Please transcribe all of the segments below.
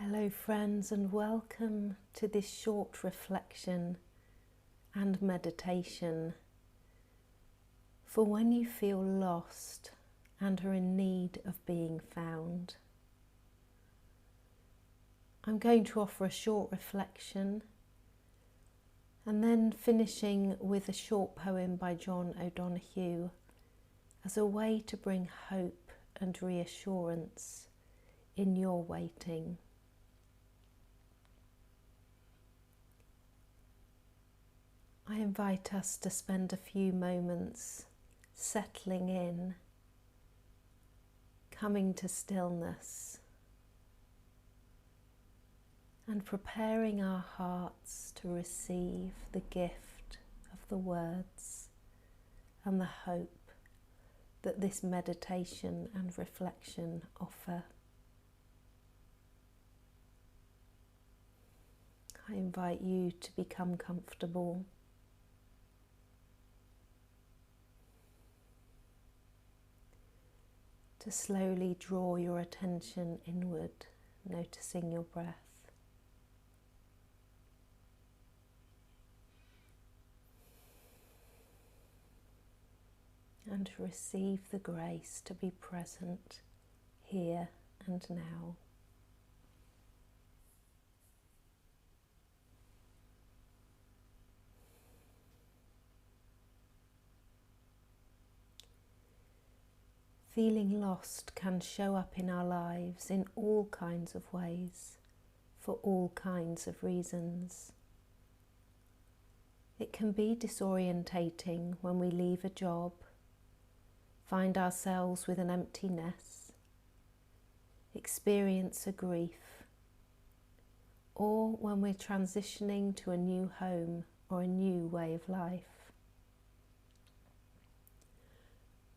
Hello friends, and welcome to this short reflection and meditation for when you feel lost and are in need of being found. I'm going to offer a short reflection and then finishing with a short poem by John O'Donoghue as a way to bring hope and reassurance in your waiting. I invite us to spend a few moments settling in, coming to stillness, and preparing our hearts to receive the gift of the words and the hope that this meditation and reflection offer. I invite you to become comfortable, to slowly draw your attention inward, noticing your breath. And to receive the grace to be present here and now. Feeling lost can show up in our lives in all kinds of ways, for all kinds of reasons. It can be disorientating when we leave a job, find ourselves with an empty nest, experience a grief, or when we're transitioning to a new home or a new way of life.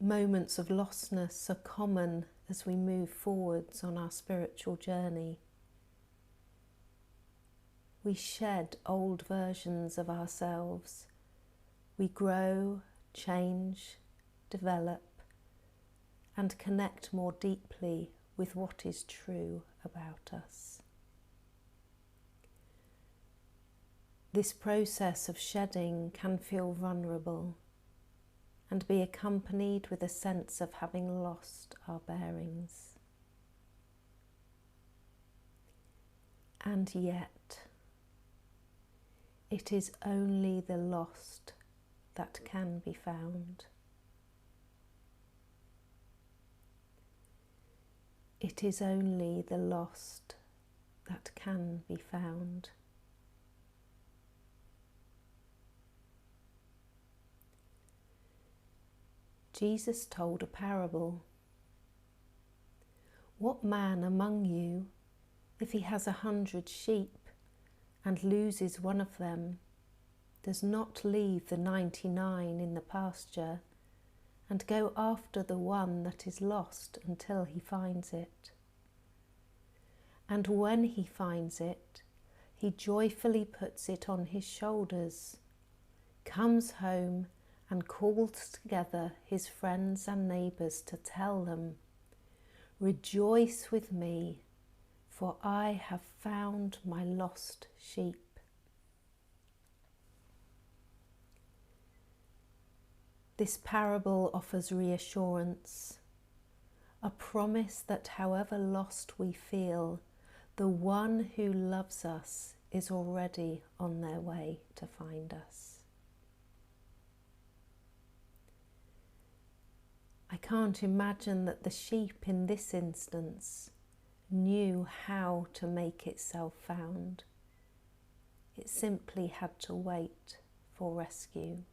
Moments of lostness are common as we move forwards on our spiritual journey. We shed old versions of ourselves. We grow, change, develop, and connect more deeply with what is true about us. This process of shedding can feel vulnerable and be accompanied with a sense of having lost our bearings. And yet, it is only the lost that can be found. It is only the lost that can be found. Jesus told a parable. What man among you, if he has 100 sheep and loses one of them, does not leave the 99 in the pasture and go after the one that is lost until he finds it? And when he finds it, he joyfully puts it on his shoulders, comes home and calls together his friends and neighbours to tell them, "Rejoice with me, for I have found my lost sheep." This parable offers reassurance, a promise that however lost we feel, the one who loves us is already on their way to find us. I can't imagine that the sheep in this instance knew how to make itself found. It simply had to wait for rescue.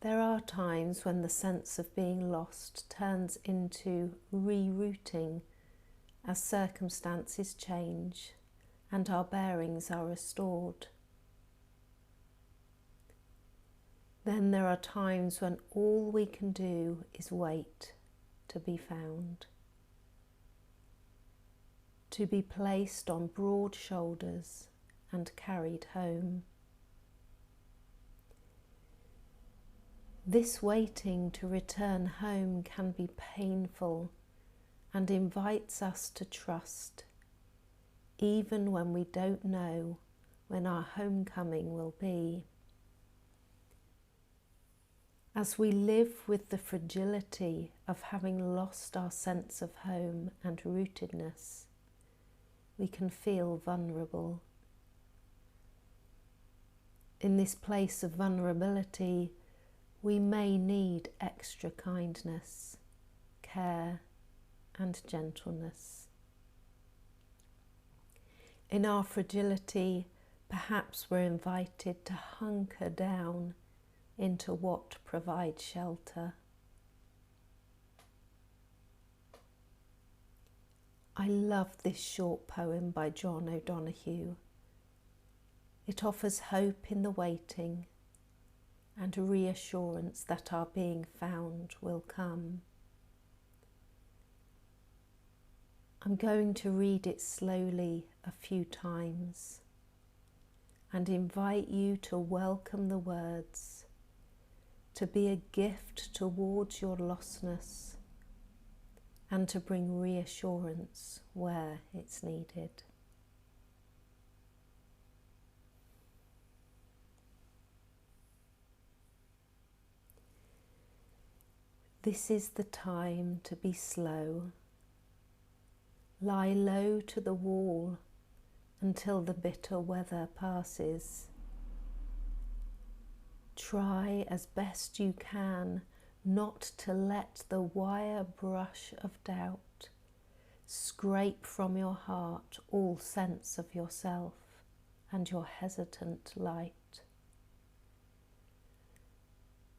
There are times when the sense of being lost turns into rerouting as circumstances change and our bearings are restored. Then there are times when all we can do is wait to be found, to be placed on broad shoulders and carried home. This waiting to return home can be painful and invites us to trust, even when we don't know when our homecoming will be. As we live with the fragility of having lost our sense of home and rootedness, we can feel vulnerable. In this place of vulnerability, we may need extra kindness, care, and gentleness. In our fragility, perhaps we're invited to hunker down into what provides shelter. I love this short poem by John O'Donoghue. It offers hope in the waiting and reassurance that our being found will come. I'm going to read it slowly a few times and invite you to welcome the words, to be a gift towards your lostness, and to bring reassurance where it's needed. This is the time to be slow. Lie low to the wall until the bitter weather passes. Try as best you can not to let the wire brush of doubt scrape from your heart all sense of yourself and your hesitant light.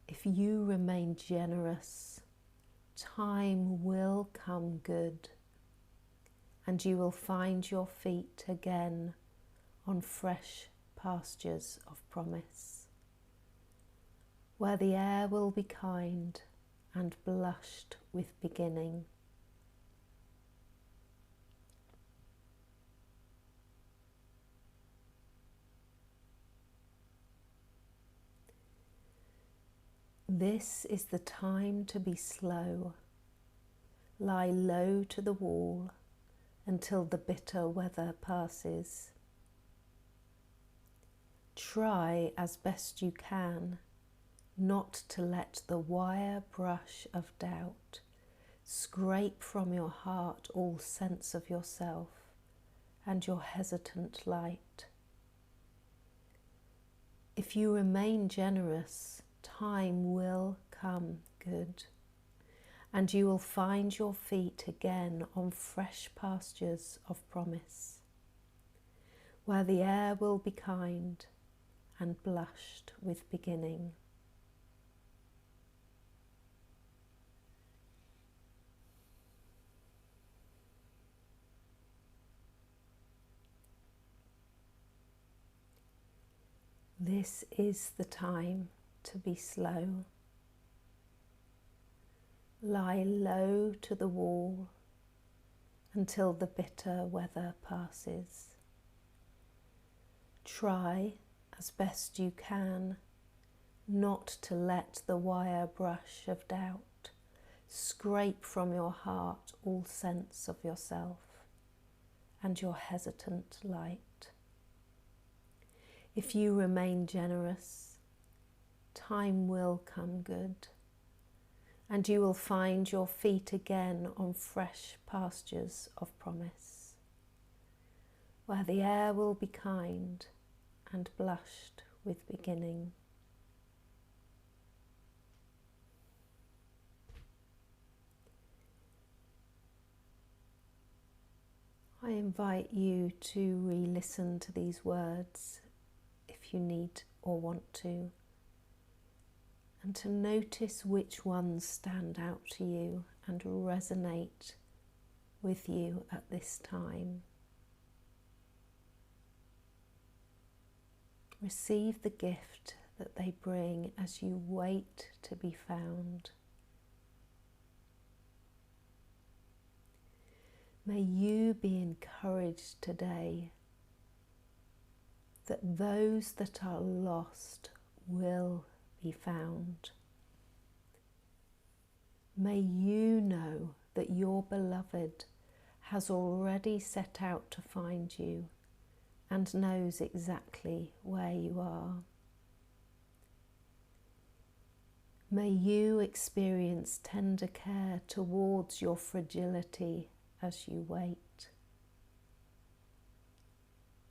If you remain generous, time will come good, and you will find your feet again on fresh pastures of promise, where the air will be kind and blushed with beginning. This is the time to be slow. Lie low to the wall until the bitter weather passes. Try as best you can not to let the wire brush of doubt scrape from your heart all sense of yourself and your hesitant light. If you remain generous, time will come good, and you will find your feet again on fresh pastures of promise, where the air will be kind and blushed with beginning. This is the time to be slow. Lie low to the wall until the bitter weather passes. Try as best you can not to let the wire brush of doubt scrape from your heart all sense of yourself and your hesitant light. If you remain generous, time will come good, and you will find your feet again on fresh pastures of promise, where the air will be kind and blushed with beginning. I invite you to re-listen to these words if you need or want to, and to notice which ones stand out to you and resonate with you at this time. Receive the gift that they bring as you wait to be found. May you be encouraged today that those that are lost will be found. May you know that your beloved has already set out to find you and knows exactly where you are. May you experience tender care towards your fragility as you wait.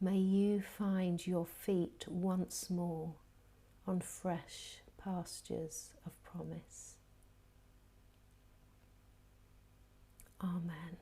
May you find your feet once more on fresh pastures of promise. Amen.